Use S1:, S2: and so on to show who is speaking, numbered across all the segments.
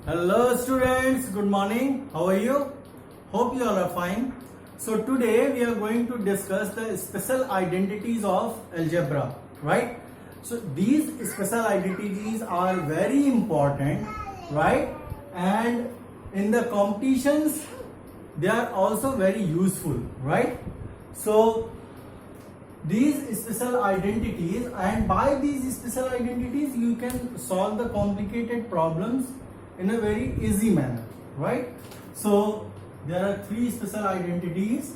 S1: Hello students, good morning. How are you? Hope you all are fine. So today we are going to discuss the special identities of algebra, right? So these special identities are very important, right? And in the competitions they are also very useful, right? So these special identities, and by these special identities you can solve the complicated problems in a very easy manner, right? So there are three special identities,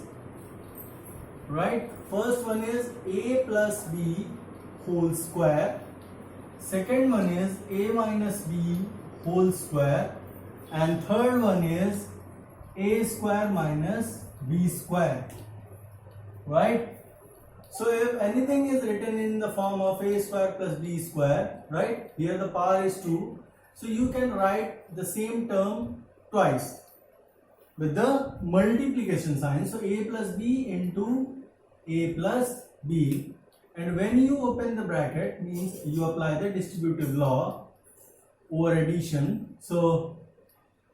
S1: right? First one is a plus b whole square, second one is a minus b whole square, and third one is a square minus b square, right? So if anything is written in the form of a square plus b square, right? Here the power is 2. So you can write the same term twice with the multiplication sign. So a plus b into a plus b. And when you open the bracket, means you apply the distributive law over addition. So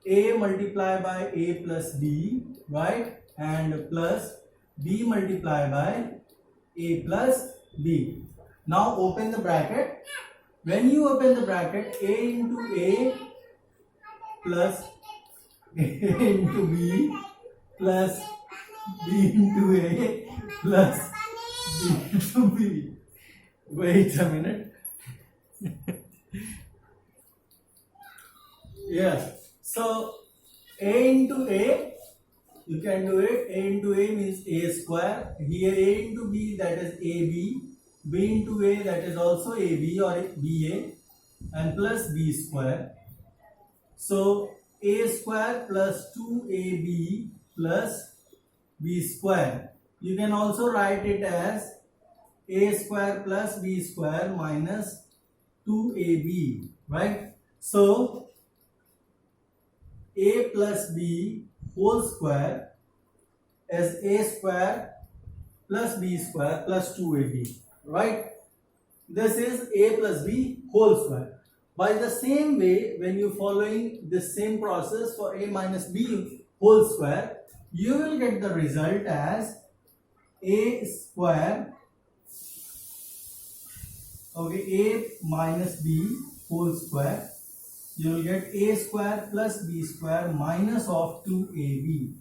S1: a multiplied by a plus b, right? And plus b multiplied by a plus b. Now open the bracket. When you open the bracket, a into a plus a into b plus b into a plus b into b. Wait a minute. Yes. So a into a, you can do it. A into a means a square. Here a into b, that is ab. B into a, that is also ab or ba, and plus b square. So a square plus 2ab plus b square. You can also write it as a square plus b square minus 2ab, right? So a plus b whole square is a square plus b square plus 2ab, right? This is a plus b whole square. By the same way, when you following the same process for a minus b whole square, you will get the result as a square, okay, a minus b whole square. You will get a square plus b square minus of 2ab,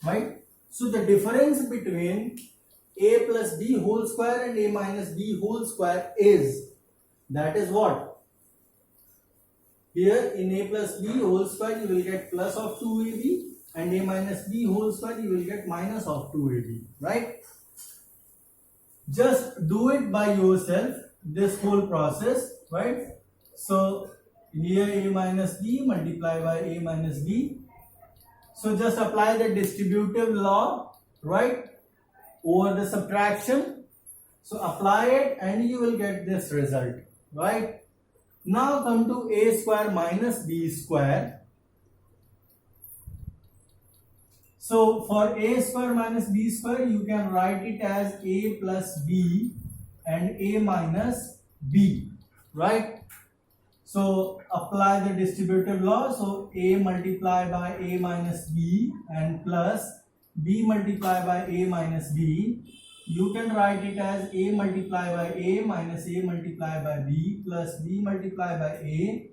S1: right? So the difference between a plus b whole square and a minus b whole square is, that is what? Here in a plus b whole square you will get plus of 2ab, and a minus b whole square you will get minus of 2ab, right? Just do it by yourself, this whole process, right? So here a minus b multiplied by a minus b. So just apply the distributive law, right, over the subtraction. So apply it and you will get this result, right? Now come to a square minus b square. So for a square minus b square, you can write it as a plus b and a minus b, right? So apply the distributive law. So a multiplied by a minus b and plus b multiplied by a minus b. You can write it as a multiplied by a minus a multiplied by b plus b multiplied by a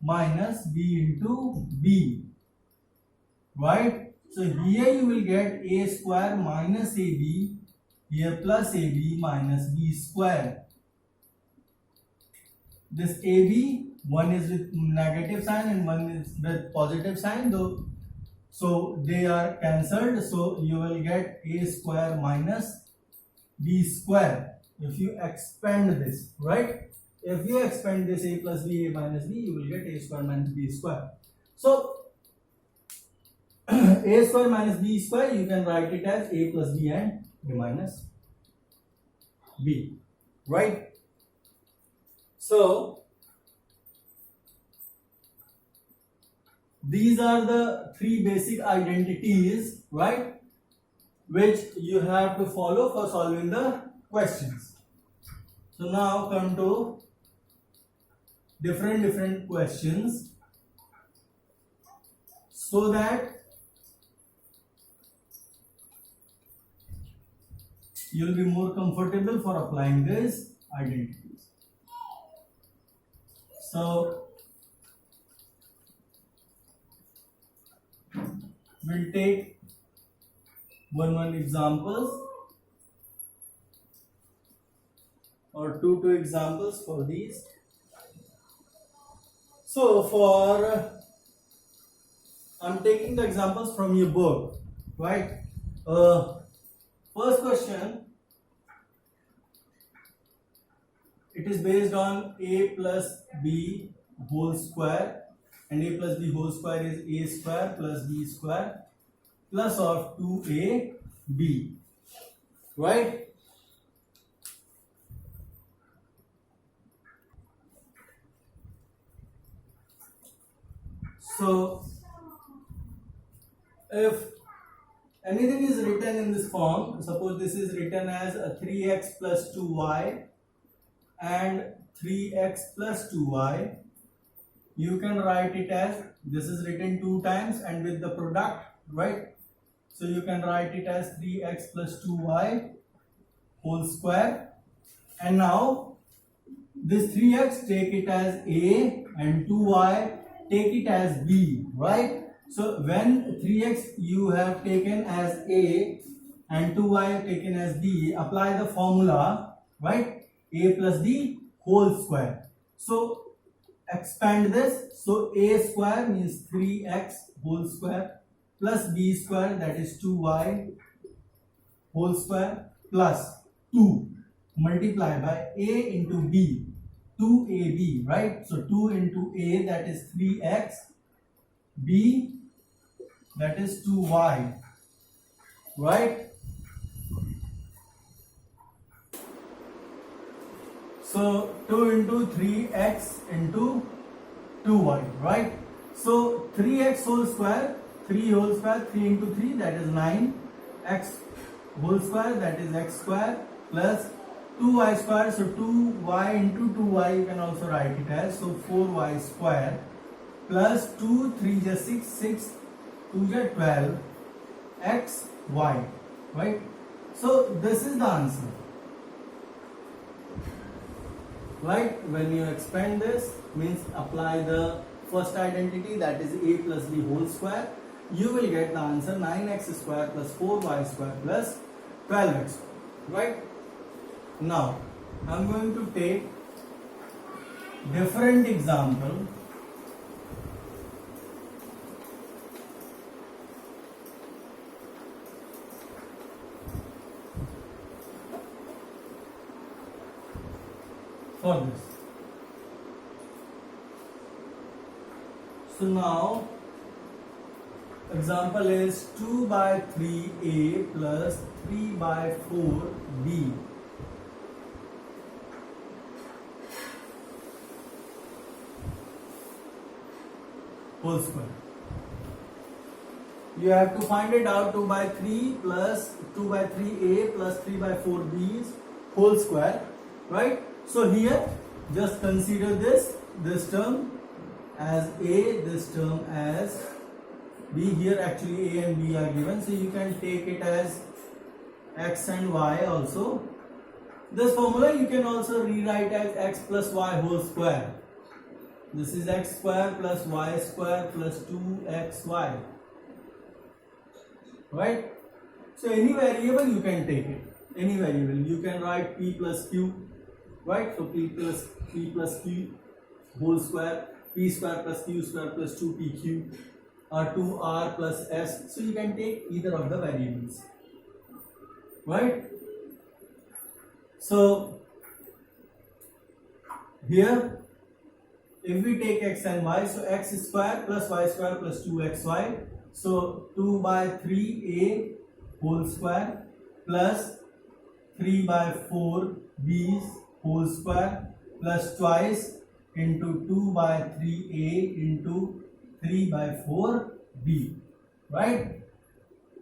S1: minus b into b, right? So here you will get a square minus ab, here plus ab minus b square. This ab, one is with negative sign and one is with positive sign, though, so they are cancelled. So you will get a square minus b square if you expand this, right? If you expand this a plus b, a minus b, you will get a square minus b square. So a square minus b square, you can write it as a plus b and a minus b, right? So these are the three basic identities, right, which you have to follow for solving the questions. So now come to different questions. so that you'll be more comfortable for applying these identities. So we'll take one examples or two examples for these. So I'm taking the examples from your book, right? First question, it is based on a plus b whole square, and a plus b whole square is a square plus b square plus of 2ab, right? So if anything is written in this form, suppose this is written as a 3x plus 2y and 3x plus 2y, you can write it as, this is written two times and with the product, right? So you can write it as 3x plus 2y whole square, and now this 3x take it as a and 2y take it as b, right? So when 3x you have taken as a and 2y taken as b, apply the formula, right? A plus b whole square. So expand this. So a square means 3x whole square plus b square, that is 2y whole square, plus 2 multiply by a into b, 2ab, right? So 2 into a, that is 3x, b, that is 2y, right? So 2 into 3x into 2y, right? So 3x whole square, 3 whole square, 3 into 3, that is 9, x whole square, that is x square, plus 2y square, so 2y into 2y you can also write it as, so 4y square, plus 2, 3 is 6, 6, 2 is 12, x, y, right? So this is the answer, right? When you expand this, means apply the first identity, that is a plus b whole square, you will get the answer 9x square plus 4y square plus 12x, right? Now I'm going to take different example. For this. So now example is 2 by 3a plus 3 by 4b. Whole square. You have to find it out, 2 by 3 plus 2 by 3a plus 3 by 4b whole square, right? So here just consider this term as a, this term as b. Here actually a and b are given, so you can take it as x and y also. This formula you can also rewrite as x plus y whole square. This is x square plus y square plus 2xy, right? So any variable you can take it, any variable. You can write p plus q, right? So p plus q whole square, p square plus q square plus 2pq, or 2r plus s. So you can take either of the variables, right? So here if we take x and y, so x square plus y square plus 2xy, so 2 by 3a whole square plus 3 by 4b whole square plus twice into 2 by 3a into 3 by 4b, right?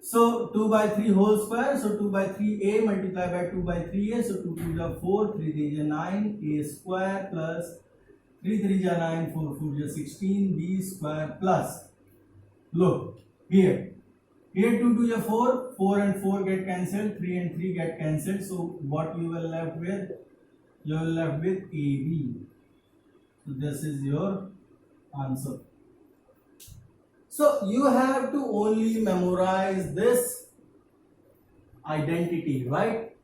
S1: So 2 by 3 whole square, so 2 by 3a multiplied by 2 by 3a, so 2 2 is 4, 3 3 is 9, a square plus 3 3 is 9, 4 4 is 16, b square plus Look here. Here 2 to the 4, 4 and 4 get cancelled, 3 and 3 get cancelled. So what you will left with? You will left with AB. So this is your answer. So you have to only memorize this identity, right?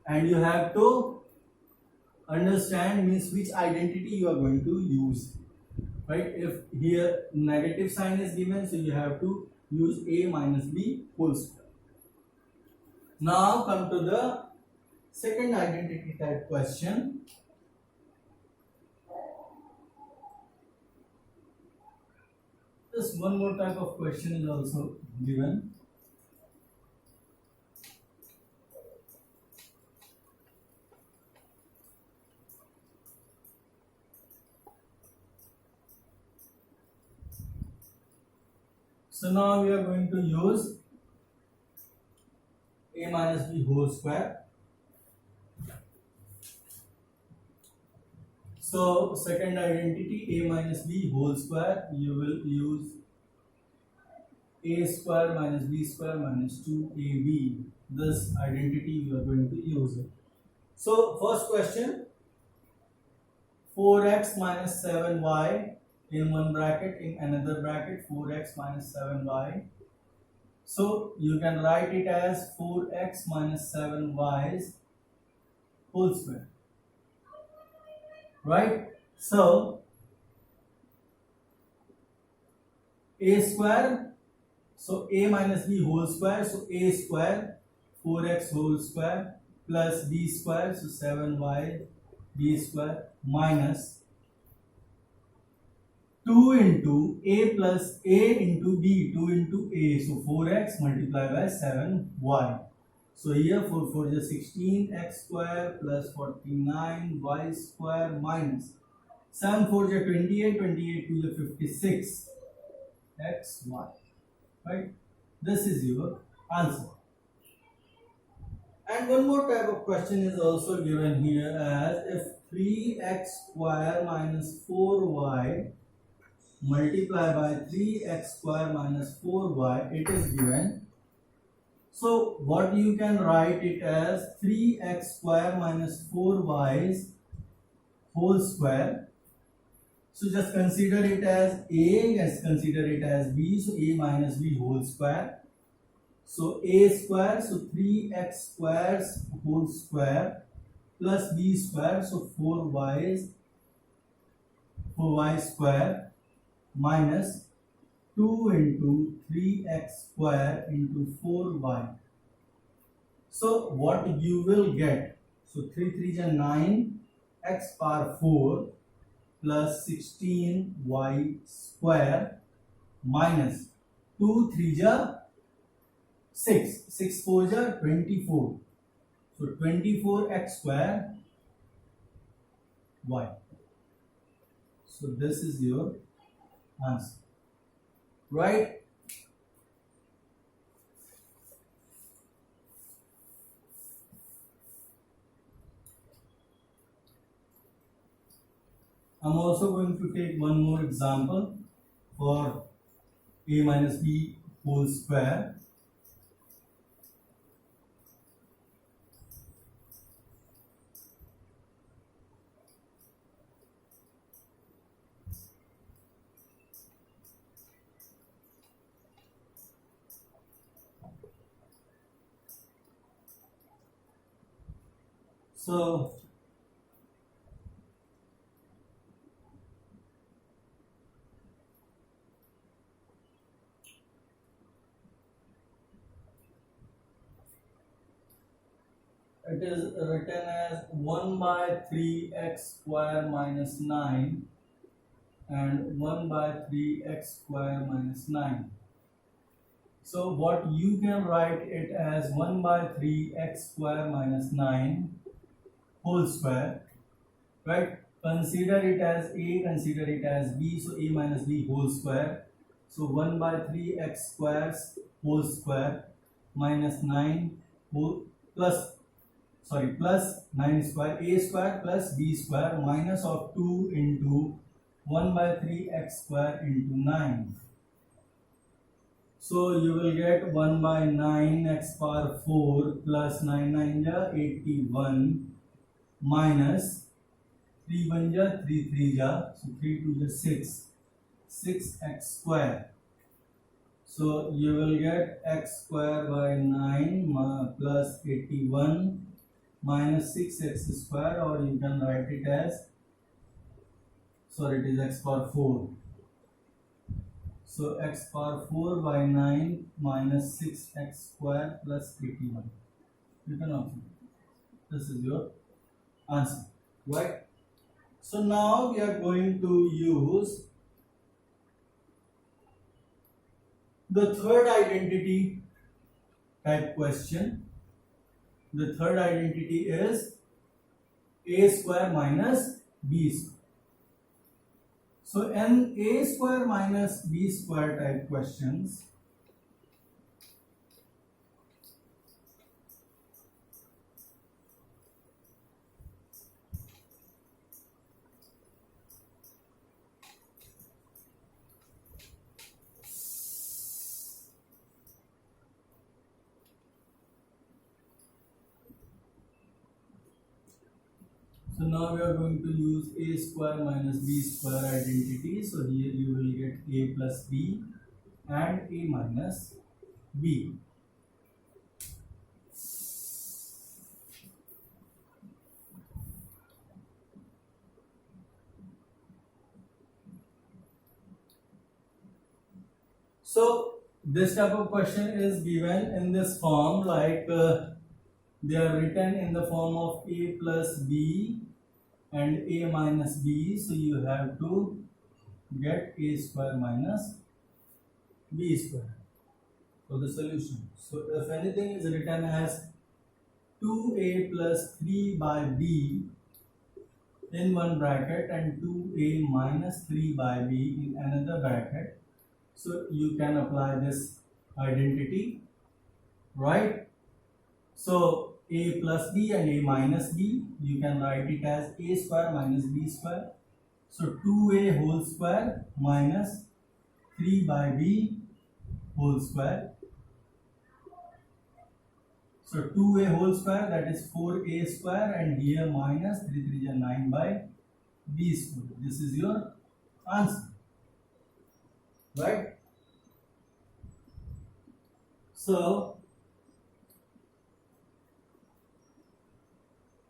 S1: And you have to understand means which identity you are going to use, right? If here negative sign is given, so you have to use a minus b whole square. Now come to the second identity type question. Just one more type of question is also given. So now we are going to use a minus b whole square. So second identity a minus b whole square, you will use a square minus b square minus 2ab. This identity you are going to use it. So first question, 4x minus 7y in one bracket, in another bracket 4x minus 7y. So you can write it as 4x minus 7y's whole square, right? So a square, so a minus b whole square, so a square 4x whole square plus b square, so 7y b square minus 2 into a plus a into b, 2 into a, so 4x multiplied by 7y. So here 4 4 is 16 x square plus 49 y square minus 7 4 is 28, 28 2 is 56 x y, right? This is your answer. And one more type of question is also given here as if 3x square minus 4y multiply by 3x square minus 4y, it is given. So what you can write it as 3x square minus 4y's whole square. So just consider it as a, just consider it as b, so a minus b whole square. So a square, so 3x squares whole square plus b square, so 4y square minus 2 into 3x square into 4y. So what you will get? So 3 3 is 9 x power 4 plus 16y square minus 2 3 is 6, 6 4 is 24. So 24x square y. So this is your answer, right? I'm also going to take one more example for a minus b whole square. So it is written as 1 by 3x square minus 9 and 1 by 3x square minus 9. So what you can write it as 1 by 3x square minus 9 whole square, right? Consider it as a, consider it as b, so a minus b whole square. So 1 by 3x squares whole square minus 9 whole plus 9 square, a square plus b square minus of 2 into 1 by 3x square into 9. So you will get 1 by 9 x power 4 plus 9 9 ja 81 minus 3 1 ja 3 3 ja, so 3 2 ja 6, 6x square. So you will get x square by 9 plus 81 minus 6x square, or you can write it as, sorry, it is x power 4. So x power 4 by 9 minus 6x square plus 81. You can also, this is your answer, right? So now we are going to use the third identity type question. The third identity is a square minus b square. So in a square minus b square type questions, so now we are going to use a square minus b square identity. So here you will get a plus b and a minus b. So this type of question is given in this form, like they are written in the form of a plus b and a minus b. So you have to get a square minus b square for the solution. So if anything is written as 2a plus 3 by b in one bracket and 2a minus 3 by b in another bracket, so you can apply this identity, right? So a plus b and a minus b, you can write it as a square minus b square. So 2a whole square minus 3 by b whole square. So 2a whole square, that is 4a square, and here minus 3 3 is 9 by b square. This is your answer, right? So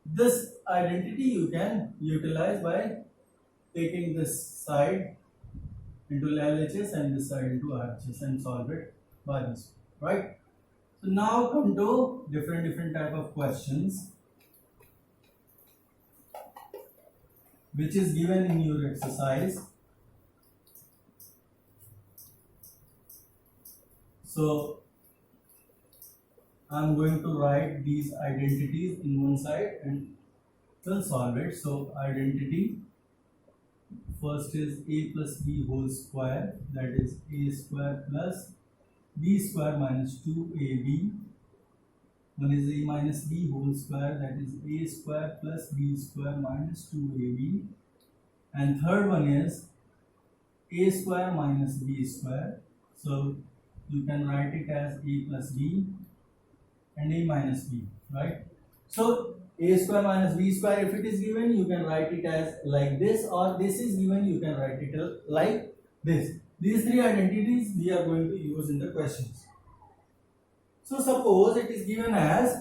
S1: this identity you can utilize by taking this side into LHS and this side into RHS and solve it by this, right? So now come to different type of questions which is given in your exercise. So I'm going to write these identities in one side and we'll solve it. So identity first is a plus b whole square, that is a square plus b square minus 2ab. One is a minus b whole square, that is a square plus b square minus 2ab. And third one is a square minus b square. So you can write it as a plus b and a minus b, right? So a square minus b square, if it is given, you can write it as like this, or this is given, you can write it like this. These three identities we are going to use in the questions. So suppose it is given as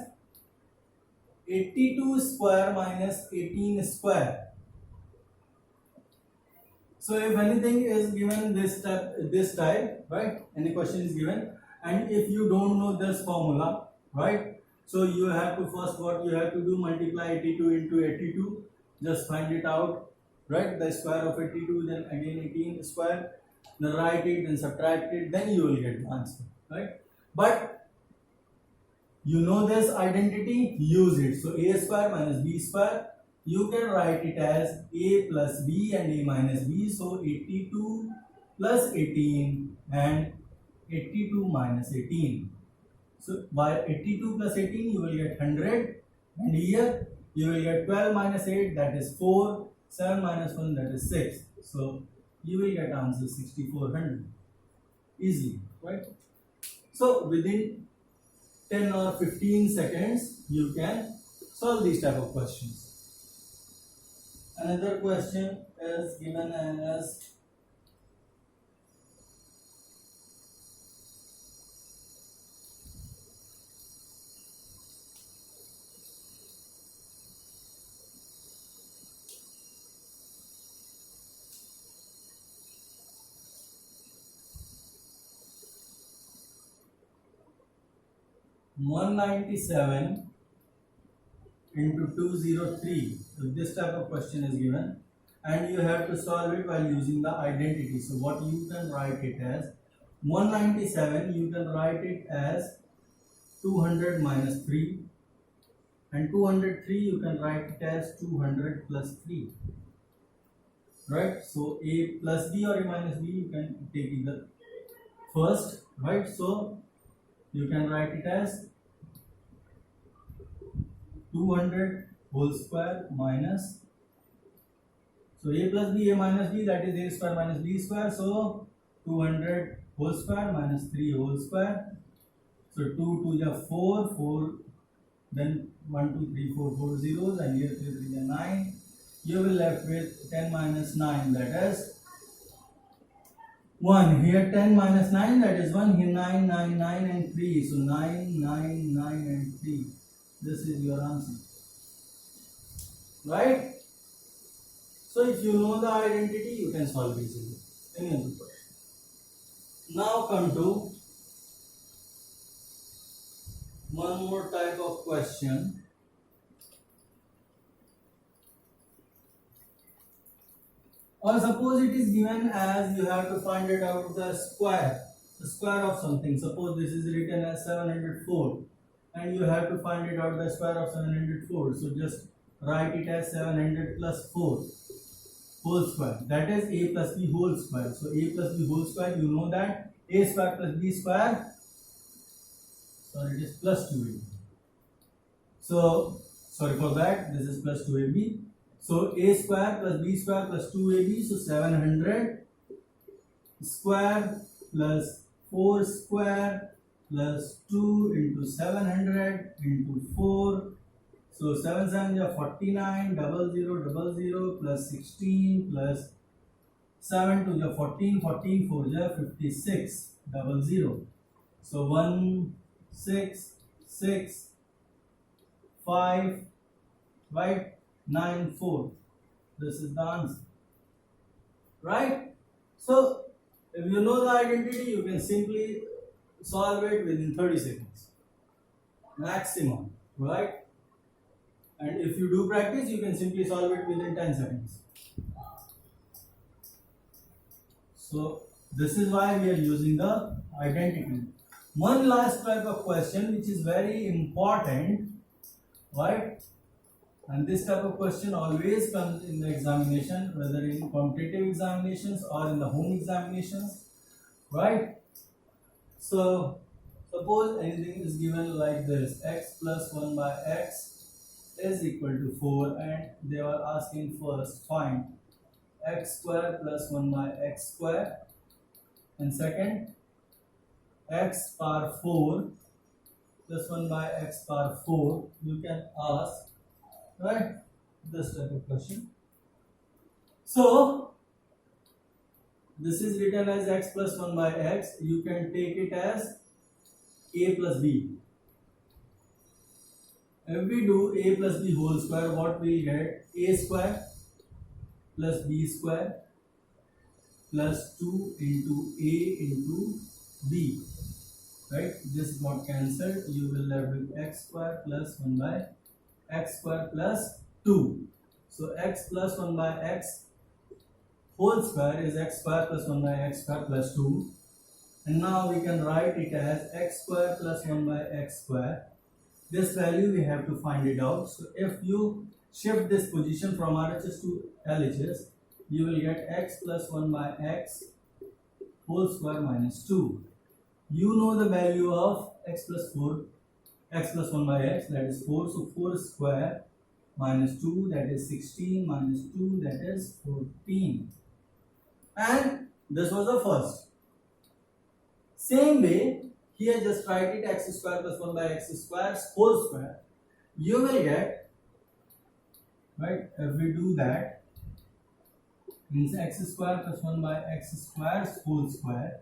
S1: 82 square minus 18 square. So if anything is given this type, right? Any question is given, and if you don't know this formula, right? So you have to first, what you have to do, multiply 82 into 82, just find it out, right? The square of 82, then again 18 square, then write it, then subtract it, then you will get the answer, right? But you know this identity, use it. So a square minus b square, you can write it as a plus b and a minus b. So 82 plus 18 and 82 minus 18. So by 82 plus 18 you will get 100, and here you will get 12 minus 8, that is 4, 7 minus 1, that is 6. So you will get answer 6400 easily, right? So within 10 or 15 seconds you can solve these type of questions. Another question is given as (197 into 203). So this type of question is given and you have to solve it while using the identity. So what you can write it as 197, you can write it as 200 minus 3, and 203 you can write it as 200 plus 3, right? So a plus b or a minus b, you can take either first, right? So you can write it as 200 whole square minus, so a plus b, a minus b, that is a square minus b square, so 200 whole square minus 3 whole square, so 2 2 is 4, 4, then 1 2 3 4, 4 zeros, and here 3 3 is 9. You will left with 10 minus 9, that is 1. Here 10 minus 9, that is 1. Here 9 9 9 and 3, so 9 9 9 and 3. This is your answer, right? So if you know the identity, you can solve easily any other question. Now come to one more type of question. Or suppose it is given as you have to find it out the square of something. Suppose this is written as 704 and you have to find it out the square of 704. So just write it as 700 plus 4 whole square, that is a plus b whole square. So a plus b whole square, you know that a square plus b square, sorry, it is plus 2ab. So sorry for that, this is plus 2ab. So a square plus b square plus 2ab, so 700 square plus 4 square plus 2 into 700 into 4. So 7 7 is 49, 00 00 plus 16 plus 7 2 is 14, 14 4 is 56, 00. So 1 6 6 5, right, 9 4. This is the answer, right? So if you know the identity, you can simply solve it within 30 seconds maximum, right? And if you do practice, you can simply solve it within 10 seconds. So this is why we are using the identity. One last type of question which is very important, right? And this type of question always comes in the examination, whether in competitive examinations or in the home examinations, right? So suppose anything is given like this: x plus 1 by x is equal to 4, and they are asking first find x square plus 1 by x square, and second x power 4 plus 1 by x power 4. You can ask, right, this type of question. So this is written as x plus 1 by x. You can take it as a plus b. If we do a plus b whole square, what we get? A square plus b square plus 2 into a into b, right? This got cancelled. You will left with x square plus 1 by x square plus 2. So x plus 1 by x whole square is x square plus 1 by x square plus 2. And now we can write it as x square plus 1 by x square. This value we have to find it out. So if you shift this position from RHS to LHS, you will get x plus 1 by x whole square minus 2. You know the value of x plus 4, x plus 1 by x, that is 4. So 4 square minus 2, that is 16, minus 2, that is 14. And this was the first. Same way, here just write it x square plus 1 by x square whole square. You will get, right, if we do that, means x square plus 1 by x square whole square,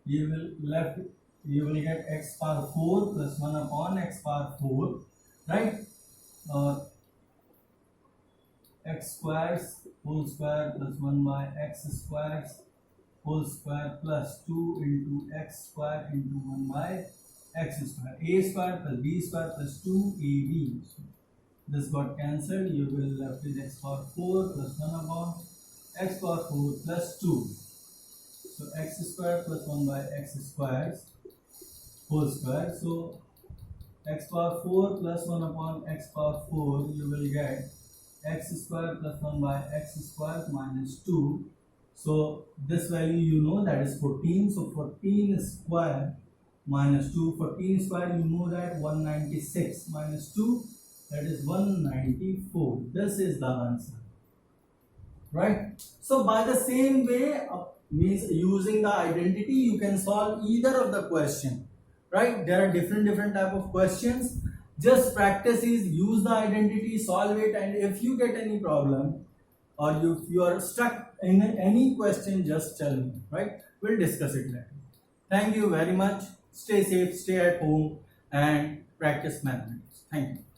S1: you will get x power 4 plus 1 upon x power 4, right? X squares whole square plus 1 by x squares whole square plus 2 into x square into 1 by x square. A square plus b square plus 2ab. This got cancelled. You will left with x power 4 plus 1 upon x power 4 plus 2. So x square plus 1 by x squares whole square. So x power 4 plus 1 upon x power 4, you will get x square plus 1 by x square minus 2. So this value you know, that is 14. So 14 square minus 2. 14 square you know that 196 minus 2, that is 194. This is the answer, right? So by the same way, means using the identity, you can solve either of the question, right? There are different type of questions. Just practice is use the identity, solve it, and if you get any problem or if you are stuck in any question, just tell me, right? We'll discuss it later. Thank you very much. Stay safe, stay at home, and practice mathematics. Thank you.